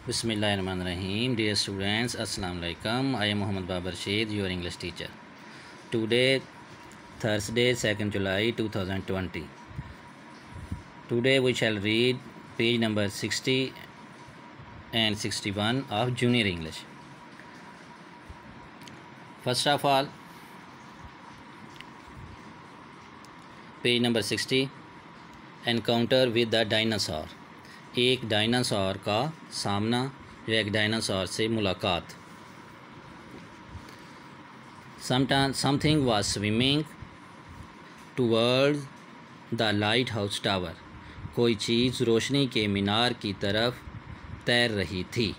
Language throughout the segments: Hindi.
Bismillahirrahmanirrahim. Dear students, Assalamu alaikum. I am Muhammad Babar Rashid, your English teacher. Today, Thursday, 2nd July 2020. Today we shall read page number 60 and 61 of Junior English. First of all, page number 60, Encounter with the Dinosaur. एक डायनासोर का सामना या एक डायनासोर से मुलाकात. Something was swimming towards the lighthouse tower. कोई चीज़ रोशनी के मीनार की तरफ तैर रही थी.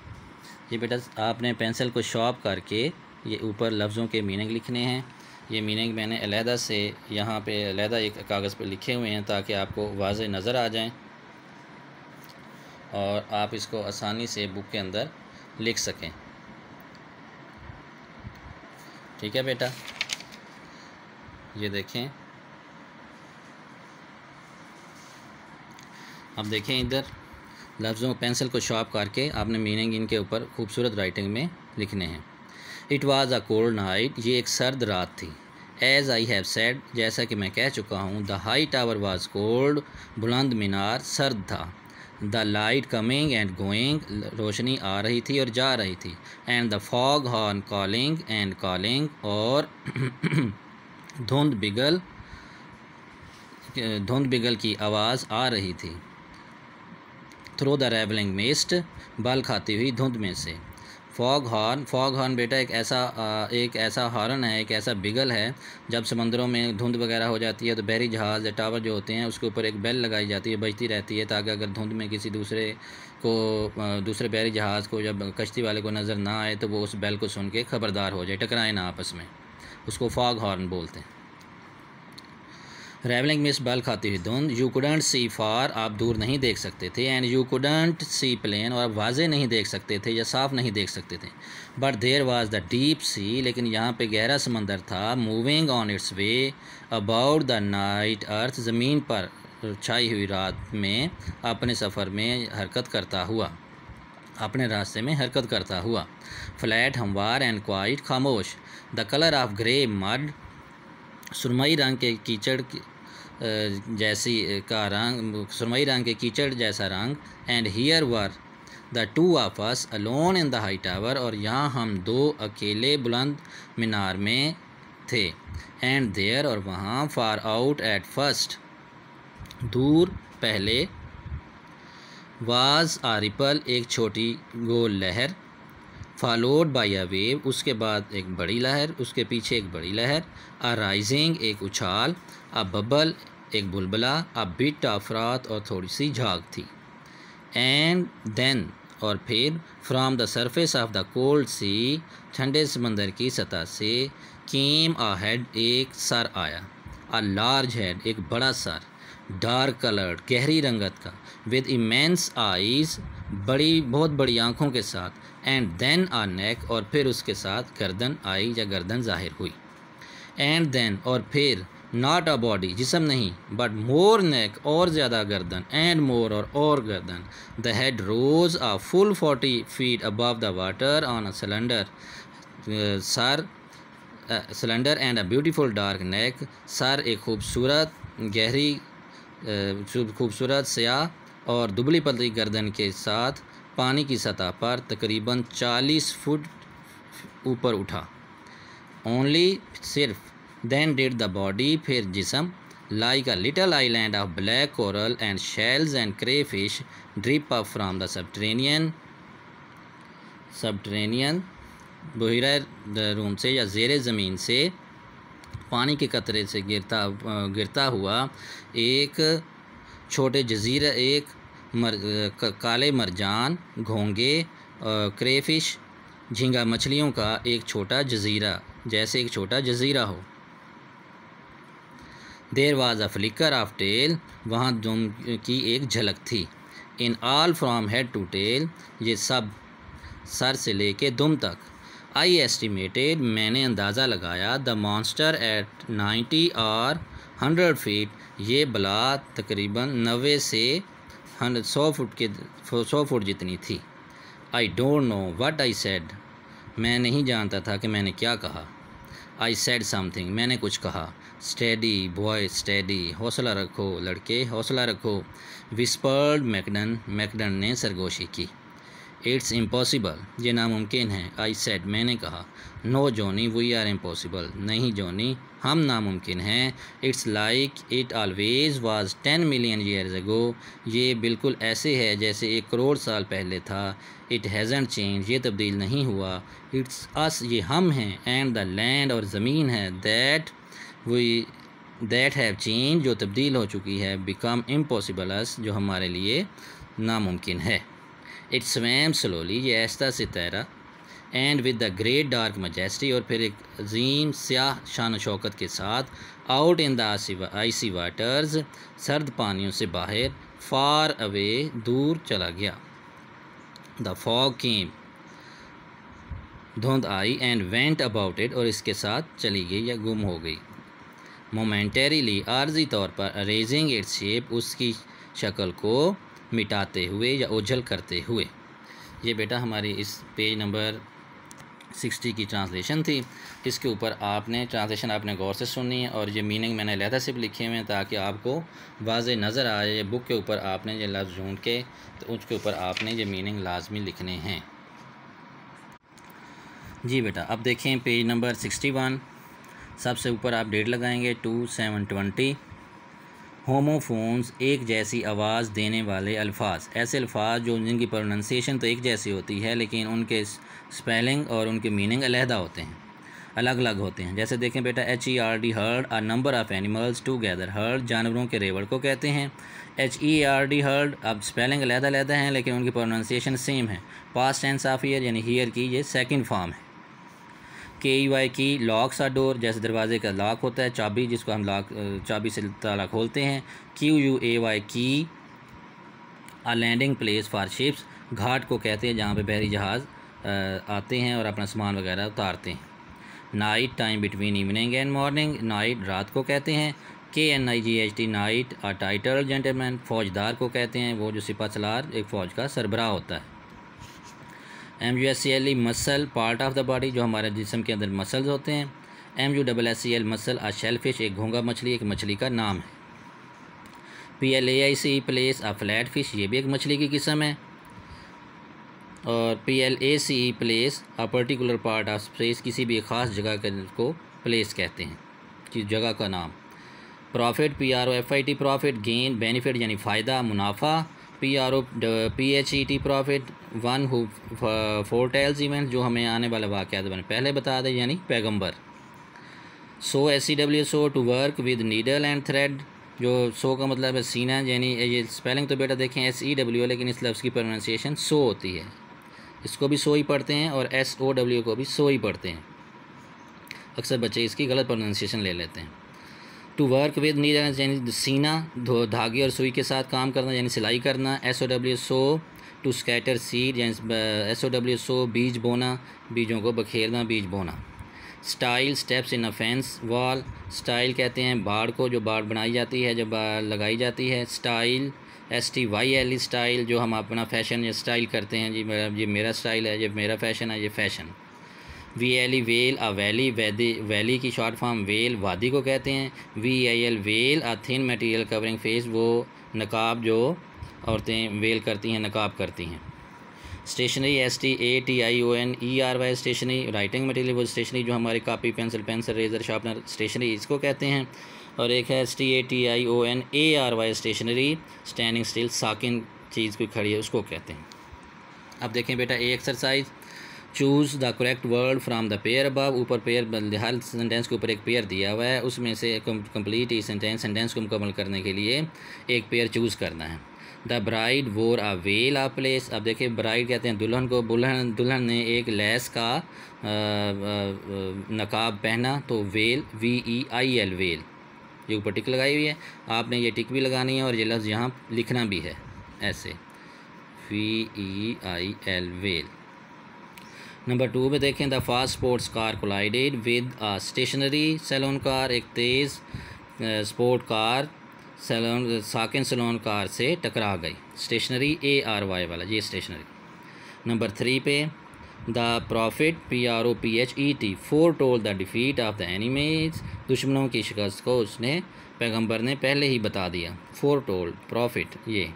ये बेटा आपने पेंसिल को शार्प करके ये ऊपर लफ्ज़ों के मीनिंग लिखने हैं. ये मीनिंग मैंने अलहदा से यहाँ पे अलहदा एक कागज़ पे लिखे हुए हैं ताकि आपको वाज़ेह नज़र आ जाएं और आप इसको आसानी से बुक के अंदर लिख सकें. ठीक है बेटा, ये देखें. अब देखें इधर लफ्ज़ों पेंसिल को शार्प करके आपने मीनिंग इनके ऊपर खूबसूरत राइटिंग में लिखने हैं. It was a cold night. ये एक सर्द रात थी. As I have said. जैसा कि मैं कह चुका हूँ. The high tower was cold. बुलंद मीनार सर्द था. The light coming and going. रोशनी आ रही थी और जा रही थी. And the fog horn calling and calling. और धुंध बिगल की आवाज़ आ रही थी. Through the revelling mist. बल खाती हुई धुंध में से. फॉग हॉर्न बेटा एक ऐसा हॉर्न है, एक ऐसा बिगल है. जब समंदरों में धुंध वगैरह हो जाती है तो बहरी जहाज़ या टावर जो होते हैं उसके ऊपर एक बेल लगाई जाती है, बजती रहती है, ताकि अगर धुंध में किसी दूसरे बहरी जहाज़ को जब कश्ती वाले को नज़र ना आए तो वो उस बेल को सुन के ख़बरदार हो जाए, टकराए ना आपस में. उसको फॉग हॉर्न बोलते हैं. रेवलिंग मिस्ट बल खाती हुई धुंध. You couldn't see far. आप दूर नहीं देख सकते थे. And you couldn't see plain. और आप वाज़े नहीं देख सकते थे या साफ नहीं देख सकते थे. But there was the deep sea. लेकिन यहाँ पे गहरा समंदर था. Moving on its way about the night earth. ज़मीन पर छाई हुई रात में अपने सफ़र में हरकत करता हुआ, अपने रास्ते में हरकत करता हुआ. फ्लैट हमवार एंड क्वाइट. खामोश. The colour of grey mud. सुरमई रंग के कीचड़ सुरमई रंग के कीचड़ जैसा रंग. And here were the two of us alone in the high tower. और यहाँ हम दो अकेले बुलंद मीनार में थे. And there. और वहाँ फार आउट एट फर्स्ट. दूर पहले. Was a ripple. एक छोटी गोल लहर. Followed by a wave. उसके बाद एक बड़ी लहर, उसके पीछे एक बड़ी लहर. A rising. एक उछाल. A bubble. एक बुलबुला. A bit of froth. और थोड़ी सी झाग थी. And then. और फिर. From the surface of the cold sea. ठंडे समंदर की सतह से. केम अ हेड. एक सर आया. A large head. एक बड़ा सर. Dark coloured. गहरी रंगत का. With immense eyes. बहुत बड़ी आँखों के साथ. एंड देन आ नेक. और फिर उसके साथ गर्दन आई या गर्दन जाहिर हुई. And then. और फिर. Not a body. जिस्म नहीं. But more neck. और ज़्यादा गर्दन. And more. और गर्दन. The head rose a full 40 feet above the water on a cylinder. सर cylinder and a beautiful dark neck. सर एक खूबसूरत स्याह और दुबली पतली गर्दन के साथ पानी की सतह पर तकरीबन 40 फुट ऊपर उठा. ओनली. सिर्फ. Then did the body. फिर जिस्म. Like a little island of black coral and shells and crayfish drip up from the subterranean बहिरा रूम से या ज़ेरे ज़मीन से पानी के कतरे से गिरता हुआ एक छोटे जजीरा. एक काले मरजान, घोंगे, क्रेफिश, झींगा मछलियों का एक छोटा जजीरा, जैसे एक छोटा जजीरा हो. There was a flicker of tail. वहाँ दुम की एक झलक थी. In all from head to tail. ये सब सर से लेके दुम तक. I estimated. मैंने अंदाज़ा लगाया. द मॉन्स्टर एट 90 और 100 फीट. ये बला तकरीबन 90 से 100 फुट जितनी थी. I don't know what I said, मैं नहीं जानता था कि मैंने क्या कहा। आई सेड समथिंग, मैंने कुछ कहा। स्टेडी बॉय स्टेडी, हौसला रखो लड़के हौसला रखो। विस्पर्ड मैकडन, मैकडन ने सरगोशी की। इट्स इम्पॉसिबल, ये नामुमकिन है। आई सेड, मैंने कहा। No Johnny we are impossible, नहीं जॉनी हम नामुमकिन हैं। It's like it always was 10 million years ago, ये बिल्कुल ऐसे है जैसे 1 करोड़ साल पहले था। इट हैज़न्ट चेंज, ये तब्दील नहीं हुआ। इट्स अस, ये हम हैं। एंड द लैंड, और ज़मीन है। दैट हैव चेंज, जो तब्दील हो चुकी है। बिकम इम्पॉसिबल अस, जो हमारे लिए नामुमकिन है। इट स्वैम स्लोली, ये आहिस्ता से तैरा। And with the great dark majesty, और फिर एक अजीम स्याह शान शौकत के साथ। Out in the icy waters, सर्द पानियों से बाहर। फार अवे, दूर चला गया। द फॉग केम, धुंध आई। एंड वेंट अबाउट इट, और इसके साथ चली गई या गुम हो गई। मोमेंटरीली, आर्जी तौर पर। अरेजिंग इट्स शेप, उसकी शक्ल को मिटाते हुए या ओझल करते हुए। ये बेटा हमारी इस पेज नंबर 60 की ट्रांसलेशन थी। इसके ऊपर आपने ट्रांसलेशन आपने गौर से सुननी है, और ये मीनिंग मैंने लहदा से लिखे हुए हैं ताकि आपको वाज़े नज़र आ जाए। बुक के ऊपर आपने ये लफ्ज़ ढूंढ के तो उसके ऊपर आपने ये मीनिंग लाजमी लिखने हैं। जी बेटा, अब देखें पेज नंबर 61। सबसे ऊपर आप डेट लगाएंगे 2/7/20। होमोफोन्स, एक जैसी आवाज़ देने वाले अल्फाज, ऐसे अल्फाज जो जिनकी प्रोनंसिएशन तो एक जैसी होती है लेकिन उनके स्पेलिंग और उनके मीनिंग अलहदा होते हैं, अलग अलग होते हैं। जैसे देखें बेटा, HERD heard, a number of animals together. Heard जानवरों के रेवड़ को कहते हैं। HERD हर्ड, अब स्पेलिंग अलहदा अलहदा हैं लेकिन उनकी प्रोनंसिएशन सेम है। पास्ट टेंस ऑफ ईयर यानी हीयर की ये सेकंड फॉर्म है। KEY की, लॉक्स आ डोर, जैसे दरवाजे का लॉक होता है चाबी, जिसको हम लॉक चाबी से ताला खोलते हैं। QUAY की, आ लैंडिंग प्लेस फॉर शिप्स, घाट को कहते हैं जहाँ पे बहरी जहाज़ आते हैं और अपना सामान वगैरह उतारते हैं। Night, time between evening and morning, night रात को कहते हैं। KNIGHT नाइट, आ टाइटल जेंटलमैन, फौजदार को कहते हैं वो जो सिपा सलार एक फ़ौज का सरबराह होता है। MUSCLE muscle, part of the body, जो हमारे जिस्म के अंदर मसल्स होते हैं। MUSSEL मसल, आ शेलफिश, एक घोंगा मछली, एक मछली का नाम है। PLAIC plaice, a flat fish, ये भी एक मछली की किस्म है। और PLACE place, a particular part of space, किसी भी ख़ास जगह को प्लेस कहते हैं, किस जगह का नाम। Profit, PROFIT profit, gain benefit यानी फ़ायदा मुनाफा। PHET profit, one who फोरटेल्स event, जो हमें आने वाले वाक़यात पहले बता दे यानी पैगंबर। SEW to work with needle and thread, जो सो का मतलब है सीना, यानी ये स्पेलिंग तो बेटा देखें SEW लेकिन इस लफ्ज़ की प्रोनाउंसिएशन सो होती है, इसको भी सो ही पढ़ते हैं और SOW को भी सो ही पढ़ते हैं। अक्सर बच्चे इसकी गलत प्रोनाउंसिएशन ले लेते हैं। टू वर्क विद नीडल यानी सीना, धागे और सुई के साथ काम करना यानी सिलाई करना। SOW sow, to scatter seed यानी SOW सो, बीज बोना, बीजों को बखेरना, बीज बोना। Stile, steps in a fence wall, stile कहते हैं बाड़ को, जो बाड़ बनाई जाती है जब लगाई जाती है। स्टाइल, STYLE स्टाइल, जो हम अपना फैशन या स्टाइल करते हैं, जी ये मेरा स्टाइल है, ये मेरा फैशन है, ये फ़ैशन। VLE वेल, आ वैली, वैली की शॉर्ट फॉर्म वेल, वादी को कहते हैं। VIL वेल, आ थिन मटेरियल कवरिंग फेस, वो नकाब जो औरतें वेल करती हैं, नकाब करती हैं। Stationery, STATIONERY stationery, writing material, वो स्टेशनरी जो हमारे copy pencil eraser sharpener stationery इसको कहते हैं। और एक है STATIONARY स्टेशनरी, स्टैंडिंग स्टिल, साकिन चीज़ कोई खड़ी है उसको कहते हैं। अब देखें बेटा A exercise, choose the correct word from the pair above, ऊपर पेयर, हर सेंटेंस के ऊपर एक पेयर दिया हुआ है, उसमें से कंप्लीट ई सेंटेंस को मुकम्मल करने के लिए एक पेयर चूज़ करना है। द ब्राइड वोर आ वेल आ प्लेस, अब देखिए ब्राइड कहते हैं दुल्हन को, दुल्हन ने एक लेस का नकाब पहना, तो वेल VEIL वेल, ये ऊपर टिक लगाई हुई है, आपने ये टिक भी लगानी है और ये लफ्ज़ यहाँ लिखना भी है ऐसे VEIL वेल। नंबर 2 में देखें, the fast sports car collided with a stationary saloon car, एक तेज़ स्पोर्ट कार साकिन सैलून कार से टकरा गई। स्टेशनरी ARY वाला, ये स्टेशनरी। नंबर 3 पे the profit PROPHET four told the defeat of the enemies, दुश्मनों की शिकस्त को उसने पैगंबर ने पहले ही बता दिया। फोर टोल्ड प्रॉफिट ये।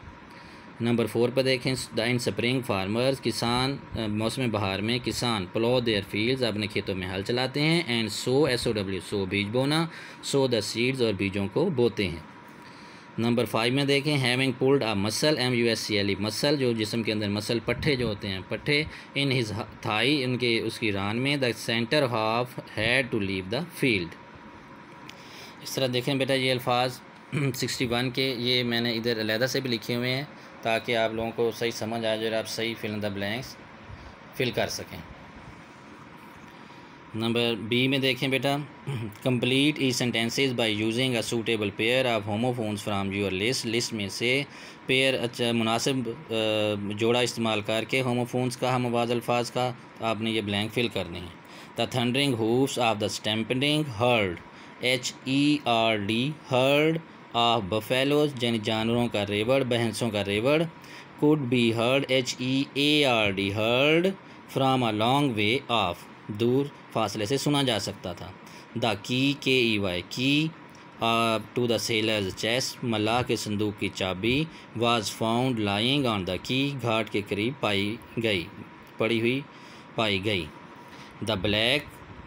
नंबर 4 पर देखें द इन स्प्रिंग फार्मर्स, किसान मौसम बहार में किसान प्लो देयर फील्ड्स अपने खेतों में हल चलाते हैं, एंड सो SOW सो बीज बोना, सो द सीड्स और बीजों को बोते हैं। नंबर 5 में देखें having pulled a muscle MUSCLE muscle जो जिस्म के अंदर मसल पट्ठे जो होते हैं पट्ठे, इन हिज थाई उनके उसकी रान में, the centre half had to leave the field. इस तरह देखें बेटा ये अल्फाज 61 के ये मैंने इधर अलहदा से भी लिखे हुए हैं ताकि आप लोगों को सही समझ आ जाए, आप सही fill in the blanks fill कर सकें। नंबर बी में देखें बेटा complete the sentences by using a suitable pair of homophones from your list, list में से पेयर अच्छा मुनासिब जोड़ा इस्तेमाल करके होमोफोन्स का हम आवाज़ अल्फाज का आपने ये ब्लैंक फिल करने हैं। The thundering hoofs of the stamping herd HERD herd of buffaloes यानी जानवरों का रेवड़, भैंसों का रेवड़। Could be heard HEARD heard from a long way off, दूर फासले से सुना जा सकता था। The key KEY key to the sailor's chest, मल्लाह के संदूक की चाबी, was found lying on the quay, घाट के करीब पाई गई, पड़ी हुई पाई गई। द ब्लैक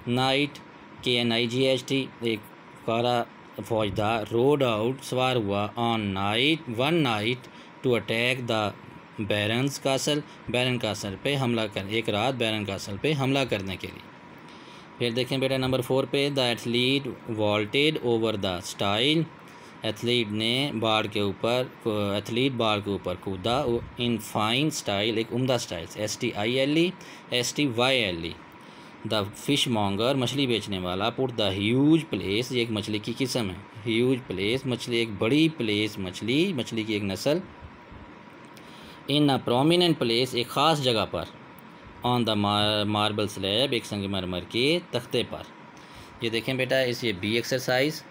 नाइट KNIGHT एक काला फौजदार रोड आउट सवार हुआ on night one knight to attack the baron's castle, baron castle पे हमला कर, एक रात बैरन कासल पे हमला करने के लिए। फिर देखें बेटा नंबर 4 पे the athlete vaulted over the style, athlete ने बाढ़ के ऊपर, एथलीट बाढ़ के ऊपर कूदा इन फाइन स्टाइल एक उम्दा स्टाइल से, STILE STYLE। The fish monger मछली बेचने वाला पुट द ह्यूज प्लेस, ये एक मछली की किस्म है, ह्यूज प्लेस मछली एक बड़ी प्लेस मछली, मछली की एक नस्ल, इन अ प्रोमिनेंट प्लेस एक ख़ास जगह पर, ऑन द मार्बल स्लैब एक संगमरमर के तख्ते पर। ये देखें बेटा इस ये बी एक्सरसाइज,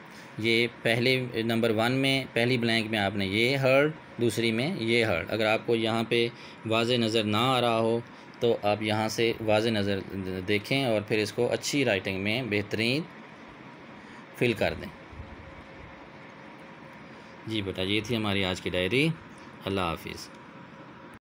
ये पहले नंबर 1 में पहली ब्लैंक में आपने ये हर्ड, दूसरी में ये हर्ड। अगर आपको यहाँ पे वाज़े नज़र ना आ रहा हो तो आप यहाँ से वाज़े नज़र देखें और फिर इसको अच्छी राइटिंग में बेहतरीन फिल कर दें। जी बेटा ये थी हमारी आज की डायरी। अल्लाह हाफिज़।